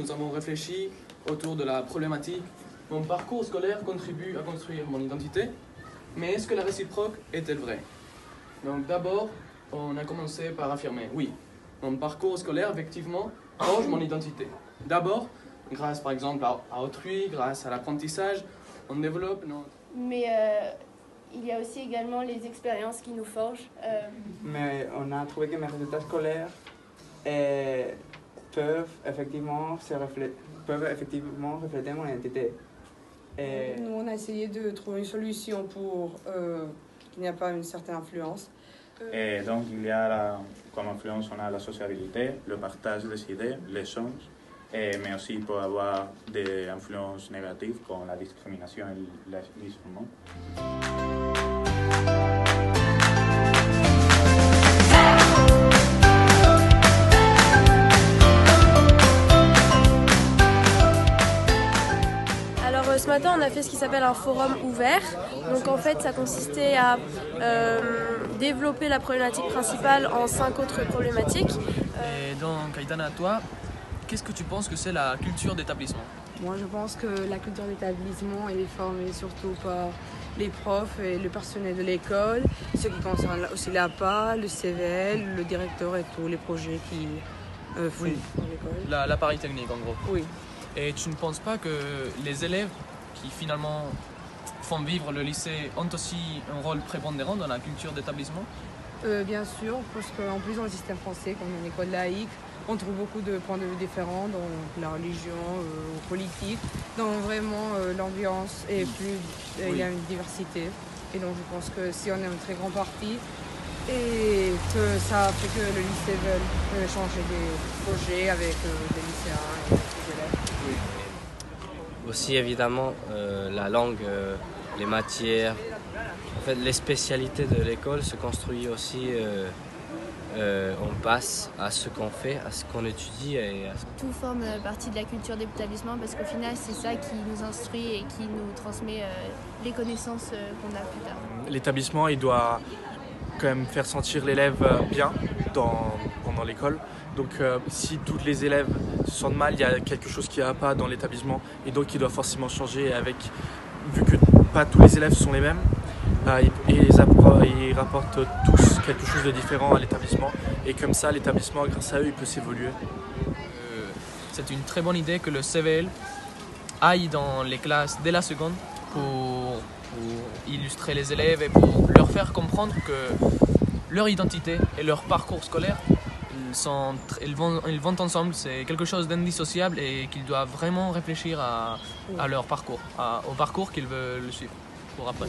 nous avons réfléchi autour de la problématique « Mon parcours scolaire contribue à construire mon identité, mais est-ce que la réciproque est-elle vraie ?» Donc d'abord, on a commencé par affirmer « Oui, mon parcours scolaire, effectivement, forge mon identité. » D'abord, grâce par exemple à autrui, grâce à l'apprentissage, on développe notre... Mais il y a aussi également les expériences qui nous forgent. Mais on a trouvé que mes résultats scolaires peuvent effectivement refléter mon identité. Nous, on a essayé de trouver une solution pour qu'il n'y ait pas une certaine influence. Et donc, il y a comme influence, on a la sociabilité, le partage des idées, l'échange, mais aussi il peut avoir des influences négatives comme la discrimination et l'isolement. Ce matin, on a fait ce qui s'appelle un forum ouvert. Donc en fait, ça consistait à développer la problématique principale en 5 autres problématiques. Et donc, Aïdana, toi, qu'est-ce que tu penses que c'est la culture d'établissement? Moi, je pense que la culture d'établissement est formée surtout par les profs et le personnel de l'école, ce qui concerne aussi l'APA, le CVL, le directeur et tous les projets qui font dans l'école. L'appareil technique, en gros. Oui. Et tu ne penses pas que les élèves qui finalement font vivre le lycée ont aussi un rôle prépondérant dans la culture d'établissement? Bien sûr, parce qu'en plus dans le système français, comme une école laïque, on trouve beaucoup de points de vue différents dans la religion, politique, dans vraiment l'ambiance et plus il y a une diversité. Et donc je pense que si on est une très grande partie et que ça fait que le lycée veut changer des projets avec des lycéens et des élèves. Oui. Aussi évidemment la langue, les matières, en fait les spécialités de l'école se construisent aussi, on passe à ce qu'on fait, à ce qu'on étudie. Tout forme partie de la culture d'établissement parce qu'au final c'est ça qui nous instruit et qui nous transmet les connaissances qu'on a plus tard. L'établissement il doit quand même faire sentir l'élève bien pendant l'école. Donc si tous les élèves se sentent mal, il y a quelque chose qui ne va pas dans l'établissement et donc il doit forcément changer vu que pas tous les élèves sont les mêmes, ils rapportent tous quelque chose de différent à l'établissement et comme ça l'établissement grâce à eux il peut s'évoluer. C'est une très bonne idée que le CVL aille dans les classes dès la seconde pour illustrer les élèves et pour leur faire comprendre que leur identité et leur parcours scolaire ils vont ensemble, c'est quelque chose d'indissociable et qu'ils doivent vraiment réfléchir à leur parcours, au parcours qu'ils veulent suivre pour après.